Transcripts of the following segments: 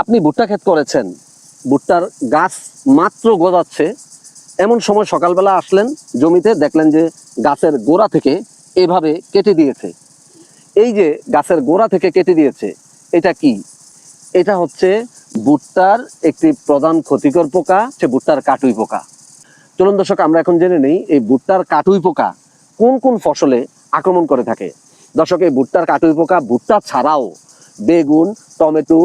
আপনি ভুট্টা ক্ষেত করেছেন, ভুট্টার গাছ মাত্র গজাচ্ছে, এমন সময় সকালবেলা আসলেন জমিতে, দেখলেন যে গাছের গোড়া থেকে এভাবে কেটে দিয়েছে। এই যে গাছের গোড়া থেকে কেটে দিয়েছে, এটা কি? এটা হচ্ছে ভুট্টার একটি প্রধান ক্ষতিকর পোকা, সে ভুট্টার কাটুই পোকা। চলুন দর্শক, আমরা এখন জেনে নেই এই ভুট্টার কাটুই পোকা কোন কোন ফসলে আক্রমণ করে থাকে। দর্শক, এই ভুট্টার কাটুই পোকা ভুট্টা ছাড়াও বেগুন, টমেটো,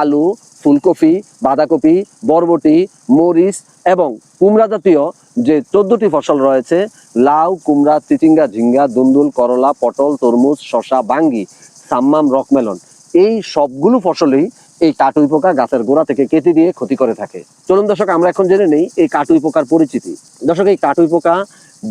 আলু, ফুলকপি, বাঁধাকপি, বরবটি, মরিচ এবং কুমড়া জাতীয় যে 14টি ফসল রয়েছে, লাউ, কুমড়া, চিচিঙ্গা, ঝিঙ্গা, দুন্দুল, করলা, পটল, তরমুজ, শসা, বাঙ্গি, সাম্মাম, রকমেলন, এই সবগুলো ফসলেই এই কাটুই পোকা গাছের গোড়া থেকে কেটে দিয়ে ক্ষতি করে থাকে। চলুন দর্শক, আমরা এখন জেনে নেই এই কাটুই পোকার পরিচিতি। দর্শক, এই কাটুই পোকা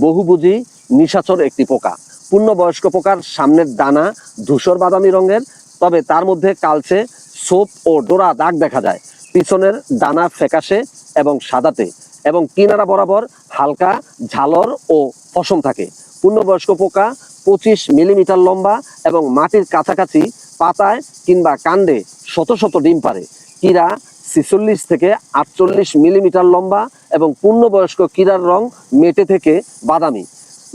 বহুভুজি নিশাচর একটি পোকা। পূর্ণবয়স্ক পোকার সামনের ডানা ধূসর বাদামি রঙের, তবে তার মধ্যে কালচে ছোপ ও ডোরা দাগ দেখা যায়। পিছনের ডানা ফ্যাকাশে এবং সাদাতে এবং কিনারা বরাবর হালকা ঝালর ও পশম থাকে। পূর্ণবয়স্ক পোকা 25 মিলিমিটার লম্বা এবং মাটির কাছাকাছি পাতায় কিংবা কাণ্ডে শত শত ডিম পারে। কীরা 46 থেকে 48 মিলিমিটার লম্বা এবং পূর্ণবয়স্ক কীরার রং মেটে থেকে বাদামি।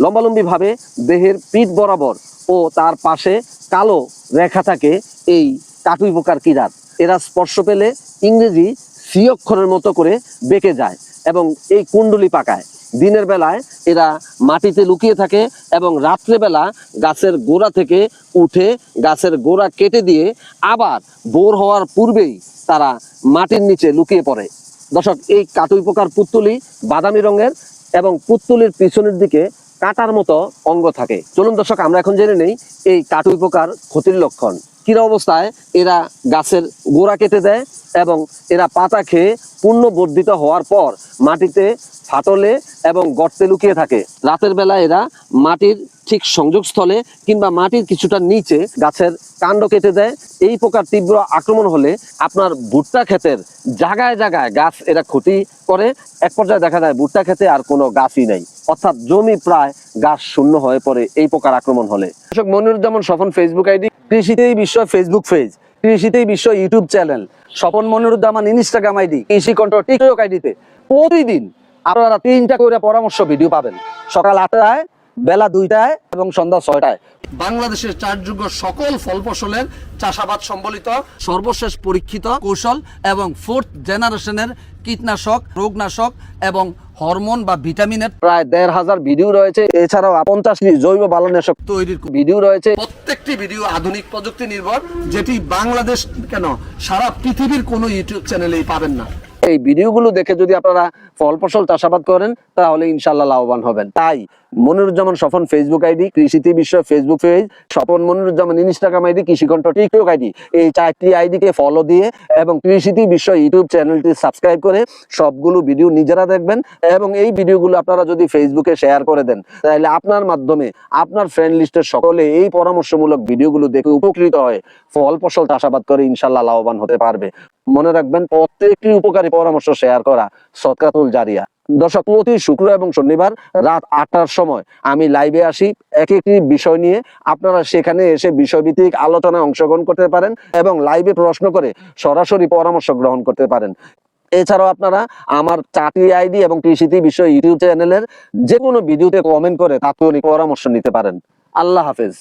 লম্বালম্বিভাবে দেহের পিঠ বরাবর ও তার পাশে কালো রেখা থাকে এই কাটুই পোকার কীরার। এরা স্পর্শ পেলে ইংরেজি সি অক্ষরের মতো করে বেঁকে যায় এবং এই কুণ্ডলি পাকায়। দিনের বেলায় এরা মাটিতে লুকিয়ে থাকে এবং রাত্রেবেলা গাছের গোড়া থেকে উঠে গাছের গোড়া কেটে দিয়ে আবার ভোর হওয়ার পূর্বেই তারা মাটির নিচে লুকিয়ে পড়ে। দর্শক, এই কাটুই পোকার পুত্তুলি বাদামি রঙের এবং পুত্তুলির পিছনের দিকে কাটার মতো অঙ্গ থাকে। চলুন দর্শক, আমরা এখন জেনে নেই এই কাটুই পোকার ক্ষতির লক্ষণ। কিরা অবস্থায় এরা গাছের গোড়া কেটে দেয় এবং এরা পাতা খেয়ে পূর্ণ বর্ধিত হওয়ার পর মাটিতে ফাটলে এবং গর্তে লুকিয়ে থাকে। রাতের বেলা এরা মাটির ঠিক সংযোগস্থলে কিংবা মাটির কিছুটা নিচে গাছের কাণ্ড কেটে দেয়। এই পোকার তীব্র আক্রমণ হলে আপনার ভুট্টা ক্ষেতের জায়গায় জায়গায় গাছ এরা ক্ষতি করে। এক পর্যায়ে দেখা যায় ভুট্টা ক্ষেতে আর কোনো গাছই নেই, অর্থাৎ জমি প্রায় গাছ শূন্য হয়ে পড়ে এই পোকার আক্রমণ হলে। মনিরুজ্জামান স্বপন ফেসবুক আইডি, কৃষিতেই বিশ্ব ফেসবুক পেজ, কৃষিতেই বিশ্ব YouTube channel, Swapan Moniruzzaman Instagram ID, কৃষি কণ্ঠ টিকটক আইডিতে প্রতিদিন আপনারা 3টা করে পরামর্শ ভিডিও পাবেন, সকাল 8টায়, বেলা 2টায় এবং সন্ধ্যা 6টায়। বাংলাদেশের চাষযোগ্য সকল ফল ফসলের চাষাবাদ সম্বলিত সর্বশেষ পরীক্ষিত কৌশল এবং 4th জেনারেশনের কীটনাশক, রোগনাশক এবং হরমোন বা ভিটামিনের প্রায় 1,500 ভিডিও রয়েছে। এছাড়াও 50টি জৈব বালানাশক তৈরির ভিডিও রয়েছে। প্রত্যেকটি ভিডিও আধুনিক প্রযুক্তি নির্ভর, যেটি বাংলাদেশ কেন সারা পৃথিবীর কোনো ইউটিউব চ্যানেলেই পাবেন না। এই ভিডিওগুলো দেখে যদি আপনারা ফল ফসল চাষাবাদ করেন তাহলে ইনশাল্লাহ লাভবান হবেন। তাই মনিরুজ্জামান স্বপন ফেসবুক আইডি, কৃষিতে বিশ্ব Facebook page, Swapan Moniruzzaman Instagram ID, কৃষি কণ্ঠ টিকটক আইডি, এই 4টি আইডিকে ফলো দিয়ে এবং কৃষিতে বিশ্ব ইউটিউব চ্যানেলটি সাবস্ক্রাইব করে সবগুলো ভিডিও নিজেরা দেখবেন। এবং এই ভিডিওগুলো আপনারা যদি ফেসবুকে শেয়ার করে দেন তাহলে আপনার মাধ্যমে আপনার ফ্রেন্ড লিস্টের সকলে এই পরামর্শমূলক ভিডিওগুলো দেখে উপকৃত হয় ফল ফসল চাষাবাদ করে ইনশাল্লাহ লাভবান হতে পারবে। মনে রাখবেন, প্রত্যেকটি উপকারী পরামর্শ শেয়ার করা সদকাতুল জারিয়া। দর্শক, প্রতি শুক্র এবং শনিবার রাত 8টার সময় আমি লাইভে আসি এক একটি বিষয় নিয়ে। আপনারা সেখানে এসে বিষয়ভিত্তিক আলোচনায় অংশগ্রহণ করতে পারেন এবং লাইভে প্রশ্ন করে সরাসরি পরামর্শ গ্রহণ করতে পারেন। এছাড়াও আপনারা আমার 4টি আইডি এবং কৃষিতে বিশ্ব ইউটিউব চ্যানেলের যে কোনো ভিডিওতে কমেন্ট করে তাৎক্ষণিক পরামর্শ নিতে পারেন। আল্লাহ হাফেজ।